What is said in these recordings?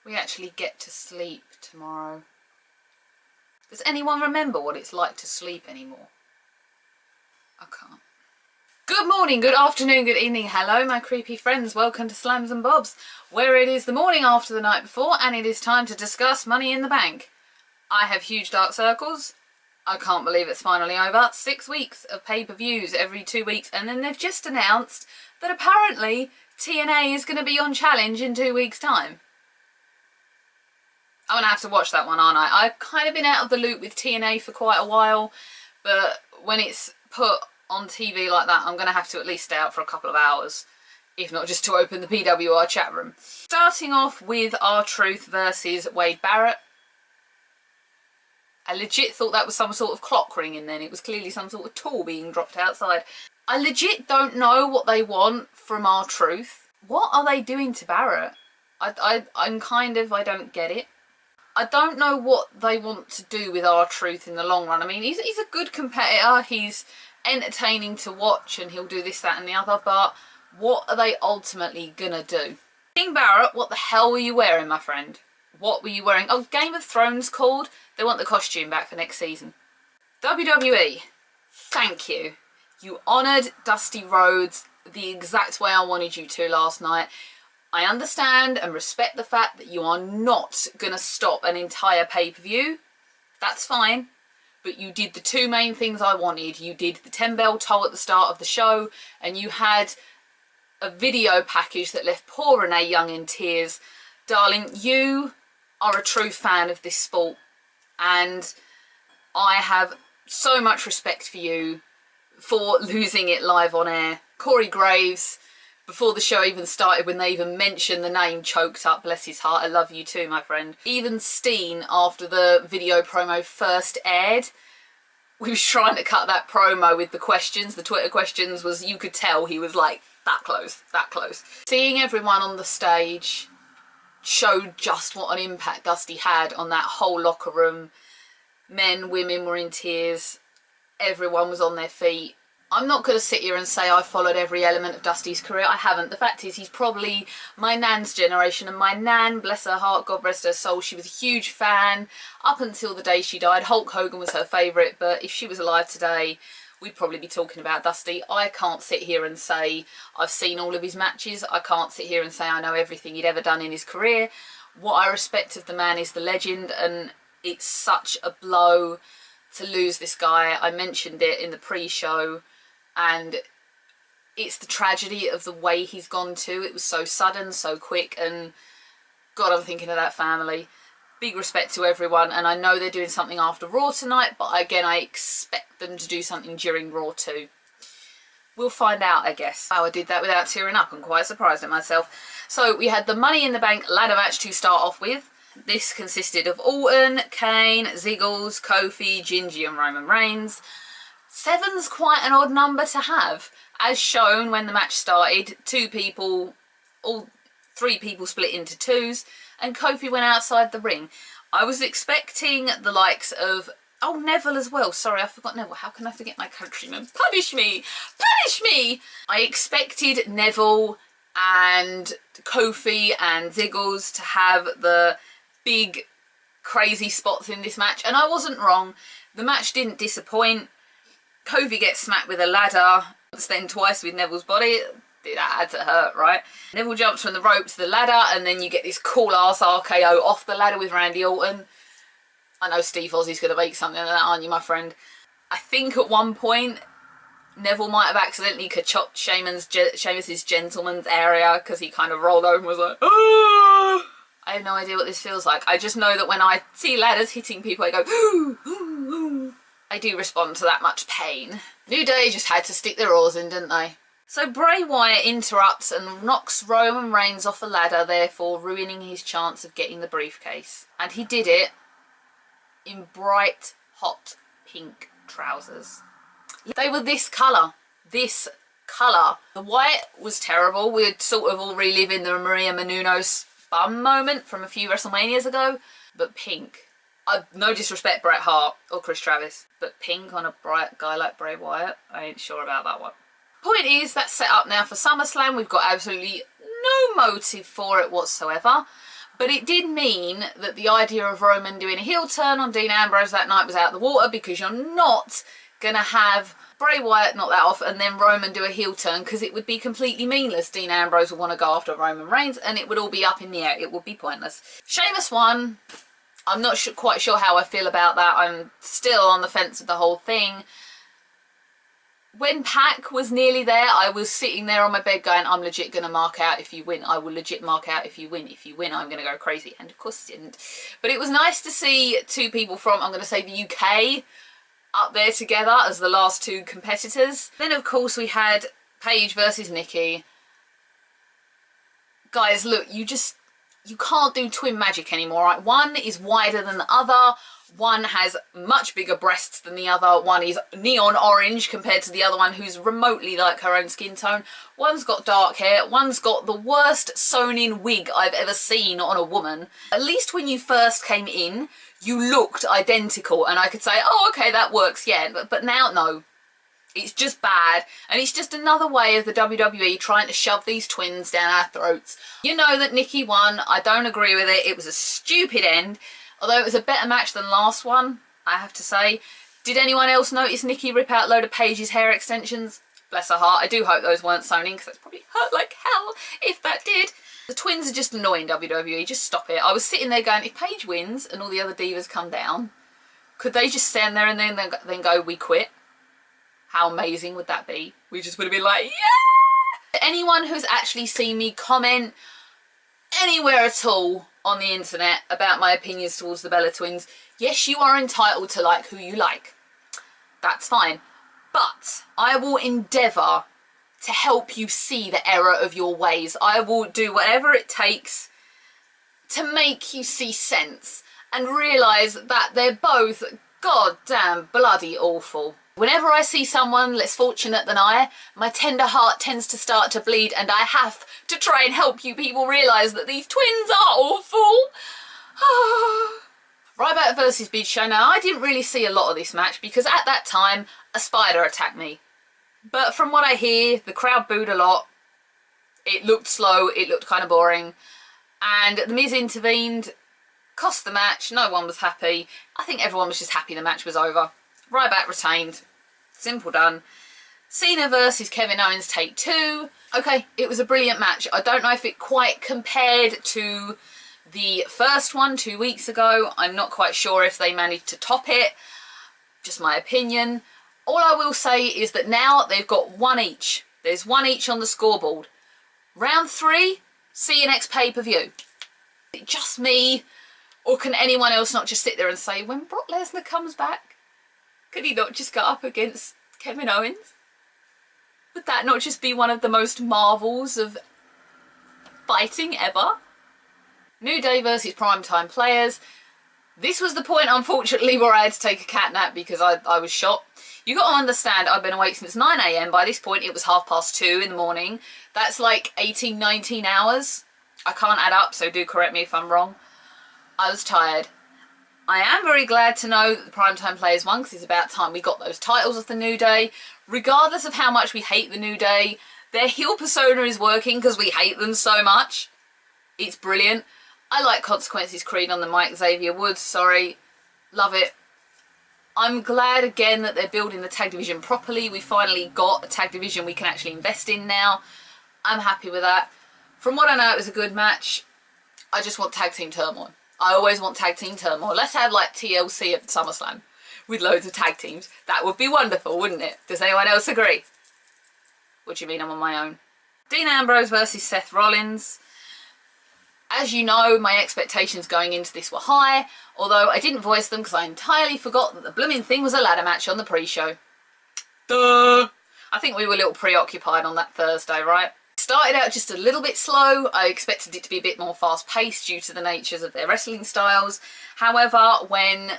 We actually get to sleep tomorrow. Does anyone remember what it's like to sleep anymore? I can't. Good morning, good afternoon, good evening. Hello, my creepy friends. Welcome to Slams and Bobs, where it is the morning after the night before and it is time to discuss Money in the Bank. I have huge dark circles. I can't believe it's finally over. 6 weeks of pay-per-views every 2 weeks, and then they've just announced that apparently TNA is going to be on Challenge in 2 weeks' time. I'm going to have to watch that one, aren't I? I've kind of been out of the loop with TNA for quite a while, but when it's put on TV like that, I'm going to have to at least stay out for a couple of hours, if not just to open the PWR chat room. Starting off with R-Truth versus Wade Barrett. I legit thought that was some sort of clock ringing then. It was clearly some sort of tool being dropped outside. I legit don't know what they want from R-Truth. What are they doing to Barrett? I don't get it. I don't know what they want to do with R-Truth in the long run. I mean, he's a good competitor. He's entertaining to watch and he'll do this, that and the other. But what are they ultimately gonna do? King Barrett, what the hell were you wearing, my friend? What were you wearing? Oh, Game of Thrones called. They want the costume back for next season. WWE, thank you. You honoured Dusty Rhodes the exact way I wanted you to last night. I understand and respect the fact that you are not going to stop an entire pay-per-view. That's fine. But you did the two main things I wanted. You did the 10-bell toll at the start of the show, and you had a video package that left poor Renee Young in tears. Darling, you are a true fan of this sport, and I have so much respect for you for losing it live on air. Corey Graves, before the show even started, when they even mentioned the name, choked up, bless his heart. I love you too, my friend. Even Steen, after the video promo first aired, we was trying to cut that promo with the questions, the Twitter questions, was, you could tell he was like that close, that close. Seeing everyone on the stage showed just what an impact Dusty had on that whole locker room. Men, women were in tears. Everyone was on their feet. I'm not going to sit here and say I followed every element of Dusty's career. I haven't. The fact is, he's probably my nan's generation, and my nan, bless her heart, God rest her soul, she was a huge fan up until the day she died. Hulk Hogan was her favourite, but if she was alive today, we'd probably be talking about Dusty. I can't sit here and say I've seen all of his matches. I can't sit here and say I know everything he'd ever done in his career. What I respect of the man is the legend, and it's such a blow to lose this guy. I mentioned it in the pre-show, and it's the tragedy of the way he's gone to. It was so sudden, so quick, and God, I'm thinking of that family. Big respect to everyone, and I know they're doing something after Raw tonight, but again, I expect them to do something during Raw too. We'll find out, I guess. How I did that without tearing up. I'm quite surprised at myself. So we had the Money in the Bank ladder match to start off with. This consisted of Orton, Kane, Ziggles, Kofi, Gingy and Roman Reigns. 7's quite an odd number to have. As shown when the match started, 2 people, all 3 people split into 2s, and Kofi went outside the ring. I was expecting the likes of, oh, Neville as well. Sorry, I forgot Neville. How can I forget my countryman? Punish me! Punish me! I expected Neville and Kofi and Ziggles to have the big, crazy spots in this match, and I wasn't wrong. The match didn't disappoint. Kofi gets smacked with a ladder, then twice with Neville's body. That had to hurt, right? Neville jumps from the rope to the ladder, and then you get this cool-ass RKO off the ladder with Randy Orton. I know Steve Ozzy's going to make something of that, aren't you, my friend? I think at one point, Neville might have accidentally chopped Sheamus's gentleman's area, because he kind of rolled over and was like, oh! I have no idea what this feels like. I just know that when I see ladders hitting people, I go, ooh, ooh, ooh. I do respond to that much pain. New Day just had to stick their oars in, didn't they? So Bray Wyatt interrupts and knocks Roman Reigns off a ladder, therefore ruining his chance of getting the briefcase. And he did it in bright, hot pink trousers. They were this colour. This colour. The white was terrible. We're sort of all reliving the Maria Menounos bum moment from a few WrestleManias ago. But pink. No disrespect Bret Hart or Chris Travis, but pink on a bright guy like Bray Wyatt, I ain't sure about that one. Point is, that's set up now for SummerSlam. We've got absolutely no motive for it whatsoever. But it did mean that the idea of Roman doing a heel turn on Dean Ambrose that night was out the water, because you're not going to have Bray Wyatt knock that off and then Roman do a heel turn, because it would be completely meaningless. Dean Ambrose would want to go after Roman Reigns and it would all be up in the air. It would be pointless. Sheamus won. I'm not quite sure how I feel about that. I'm still on the fence with the whole thing. When Pac was nearly there, I was sitting there on my bed going, I'm legit going to mark out if you win. I will legit mark out if you win. If you win, I'm going to go crazy. And of course it didn't. But it was nice to see two people from, I'm going to say, the UK up there together as the last two competitors. Then, of course, we had Paige versus Nikki. Guys, look, you can't do twin magic anymore, right? One is wider than the other. One has much bigger breasts than the other. One is neon orange compared to the other one, who's remotely like her own skin tone. One's got dark hair. One's got the worst sewn-in wig I've ever seen on a woman. At least when you first came in, you looked identical, and I could say, oh, okay, that works, yeah. But now, no. It's just bad, and it's just another way of the WWE trying to shove these twins down our throats. You know that Nikki won. I don't agree with it. It was a stupid end. Although it was a better match than last one, I have to say. Did anyone else notice Nikki rip out a load of Paige's hair extensions? Bless her heart. I do hope those weren't sewn in, because that's probably hurt like hell if that did. The twins are just annoying, WWE. Just stop it. I was sitting there going, if Paige wins and all the other divas come down, could they just stand there and then go, we quit? How amazing would that be? We just would have been like, yeah! Anyone who's actually seen me comment anywhere at all on the internet about my opinions towards the Bella twins, yes, you are entitled to like who you like. That's fine. But I will endeavour to help you see the error of your ways. I will do whatever it takes to make you see sense and realise that they're both goddamn bloody awful. Whenever I see someone less fortunate than I, my tender heart tends to start to bleed, and I have to try and help you people realise that these twins are awful. Ryback versus Big Show. Now, I didn't really see a lot of this match because at that time, a spider attacked me. But from what I hear, the crowd booed a lot. It looked slow, it looked kind of boring. And The Miz intervened, cost the match, no one was happy. I think everyone was just happy the match was over. Ryback retained. Simple done. Cena versus Kevin Owens, take 2. Okay, it was a brilliant match. I don't know if it quite compared to the first one 2 weeks ago. I'm not quite sure if they managed to top it. Just my opinion. All I will say is that now they've got one each. There's one each on the scoreboard. Round 3, see you next pay-per-view. Is it just me? Or can anyone else not just sit there and say, when Brock Lesnar comes back, could he not just go up against Kevin Owens? Would that not just be one of the most marvels of fighting ever? New Day versus Primetime Players. This was the point, unfortunately, where I had to take a cat nap because I was shot. You got to understand, I've been awake since 9 AM. By this point, it was 2:30 in the morning. That's like 18, 19 hours. I can't add up, so do correct me if I'm wrong. I was tired. I am very glad to know that the Primetime Players won, because it's about time we got those titles of the New Day. Regardless of how much we hate the New Day, their heel persona is working because we hate them so much. It's brilliant. I like Consequences Creed on the mic, Xavier Woods, sorry. Love it. I'm glad again that they're building the tag division properly. We finally got a tag division we can actually invest in now. I'm happy with that. From what I know, it was a good match. I just want tag team turmoil. I always want tag team turmoil. Let's have like TLC at SummerSlam with loads of tag teams. That would be wonderful, wouldn't it? Does anyone else agree? What do you mean I'm on my own? Dean Ambrose versus Seth Rollins. As you know, my expectations going into this were high, although I didn't voice them because I entirely forgot that the blooming thing was a ladder match on the pre-show. Duh! I think we were a little preoccupied on that Thursday, right? Started out just a little bit slow. I expected it to be a bit more fast-paced due to the natures of their wrestling styles. However, when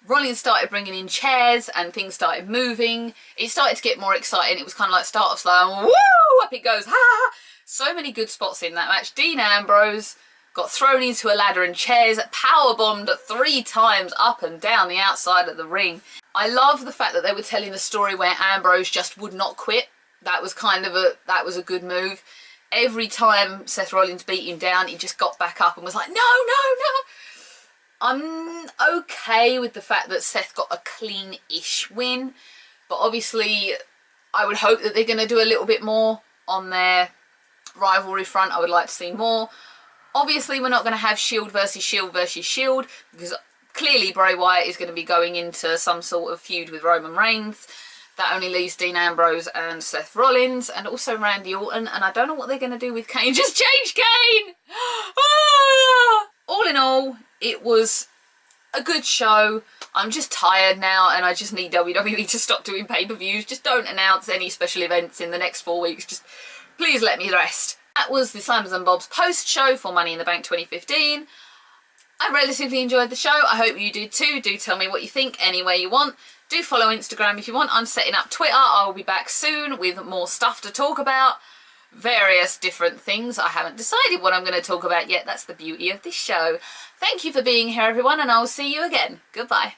Rollins started bringing in chairs and things started moving, it started to get more exciting. It was kind of like start off slow and woo! Up it goes. Ha! So many good spots in that match. Dean Ambrose got thrown into a ladder and chairs, powerbombed 3 times up and down the outside of the ring. I love the fact that they were telling the story where Ambrose just would not quit. That was kind of that was a good move. Every time Seth Rollins beat him down, he just got back up and was like, no, no, no. I'm okay with the fact that Seth got a clean-ish win, but obviously I would hope that they're going to do a little bit more on their rivalry front. I would like to see more. Obviously we're not going to have Shield versus Shield versus Shield, because clearly Bray Wyatt is going to be going into some sort of feud with Roman Reigns. That only leaves Dean Ambrose and Seth Rollins, and also Randy Orton, and I don't know what they're going to do with Kane. Just change Kane! Ah! All in all, it was a good show. I'm just tired now, and I just need WWE to stop doing pay-per-views. Just don't announce any special events in the next 4 weeks. Just please let me rest. That was the Simons and Bob's post-show for Money in the Bank 2015. I relatively enjoyed the show. I hope you did too. Do tell me what you think any way you want. Do follow Instagram if you want. I'm setting up Twitter. I will be back soon with more stuff to talk about. Various different things. I haven't decided what I'm going to talk about yet. That's the beauty of this show. Thank you for being here, everyone, and I will see you again. Goodbye.